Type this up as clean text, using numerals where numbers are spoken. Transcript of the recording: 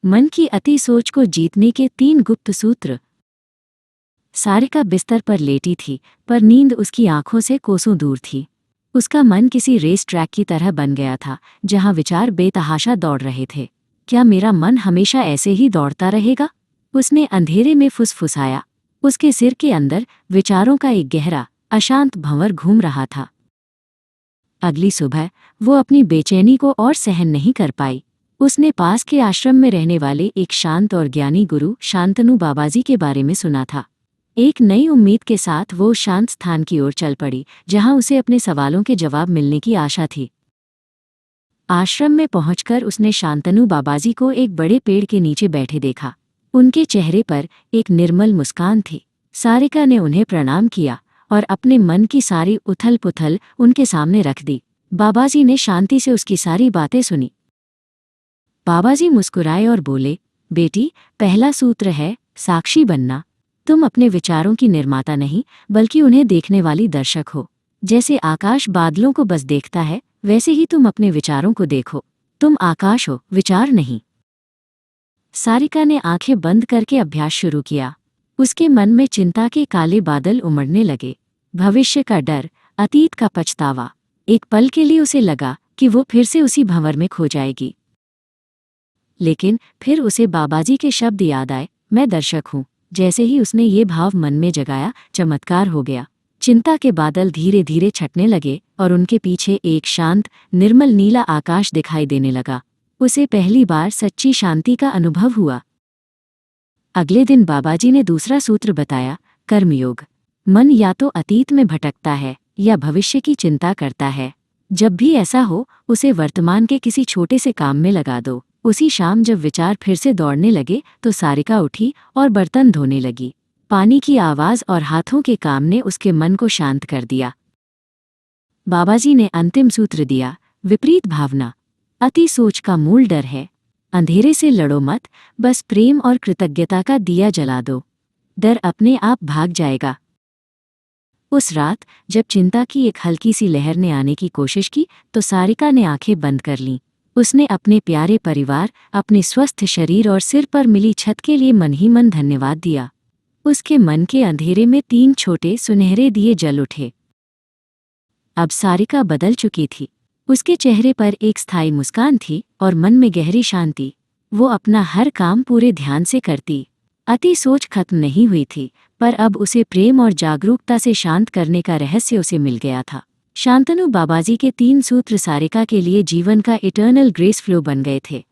मन की अति सोच को जीतने के 3 गुप्त सूत्र। सारिका बिस्तर पर लेटी थी, पर नींद उसकी आंखों से कोसों दूर थी। उसका मन किसी रेस ट्रैक की तरह बन गया था, जहां विचार बेतहाशा दौड़ रहे थे। क्या मेरा मन हमेशा ऐसे ही दौड़ता रहेगा? उसने अंधेरे में फुसफुसाया। उसके सिर के अंदर विचारों का एक गहरा, अशांत भंवर घूम रहा था। अगली सुबह वो अपनी बेचैनी को और सहन नहीं कर पाई। उसने पास के आश्रम में रहने वाले एक शांत और ज्ञानी गुरु शांतनु बाबाजी के बारे में सुना था। एक नई उम्मीद के साथ वो शांत स्थान की ओर चल पड़ी, जहां उसे अपने सवालों के जवाब मिलने की आशा थी। आश्रम में पहुंचकर उसने शांतनु बाबाजी को एक बड़े पेड़ के नीचे बैठे देखा। उनके चेहरे पर एक निर्मल मुस्कान थी। सारिका ने उन्हें प्रणाम किया और अपने मन की सारी उथल पुथल उनके सामने रख दी। बाबाजी ने शांति से उसकी सारी बातें सुनी। बाबाजी मुस्कुराए और बोले, बेटी, पहला सूत्र है साक्षी बनना। तुम अपने विचारों की निर्माता नहीं, बल्कि उन्हें देखने वाली दर्शक हो। जैसे आकाश बादलों को बस देखता है, वैसे ही तुम अपने विचारों को देखो। तुम आकाश हो, विचार नहीं। सारिका ने आंखें बंद करके अभ्यास शुरू किया। उसके मन में चिंता के काले बादल उमड़ने लगे। भविष्य का डर, अतीत का पछतावा। एक पल के लिए उसे लगा कि वो फिर से उसी भंवर में खो जाएगी। लेकिन फिर उसे बाबाजी के शब्द याद आए, मैं दर्शक हूँ। जैसे ही उसने ये भाव मन में जगाया, चमत्कार हो गया। चिंता के बादल धीरे धीरे छटने लगे और उनके पीछे एक शांत, निर्मल नीला आकाश दिखाई देने लगा। उसे पहली बार सच्ची शांति का अनुभव हुआ। अगले दिन बाबाजी ने दूसरा सूत्र बताया, कर्मयोग। मन या तो अतीत में भटकता है या भविष्य की चिंता करता है। जब भी ऐसा हो, उसे वर्तमान के किसी छोटे से काम में लगा दो। उसी शाम जब विचार फिर से दौड़ने लगे तो सारिका उठी और बर्तन धोने लगी। पानी की आवाज़ और हाथों के काम ने उसके मन को शांत कर दिया। बाबाजी ने अंतिम सूत्र दिया, विपरीत भावना अति सोच का मूल डर है। अंधेरे से लड़ो मत, बस प्रेम और कृतज्ञता का दिया जला दो। डर अपने आप भाग जाएगा। उस रात जब चिंता की एक हल्की सी लहर ने आने की कोशिश की, तो सारिका ने आंखें बंद कर लीं। उसने अपने प्यारे परिवार, अपने स्वस्थ शरीर और सिर पर मिली छत के लिए मन ही मन धन्यवाद दिया। उसके मन के अंधेरे में 3 छोटे सुनहरे दिए जल उठे। अब सारिका बदल चुकी थी। उसके चेहरे पर एक स्थायी मुस्कान थी और मन में गहरी शांति। वो अपना हर काम पूरे ध्यान से करती। अति सोच खत्म नहीं हुई थी, पर अब उसे प्रेम और जागरूकता से शांत करने का रहस्य उसे मिल गया था। शांतनु बाबाजी के 3 सूत्र सारिका के लिए जीवन का इटर्नल ग्रेस फ्लो बन गए थे।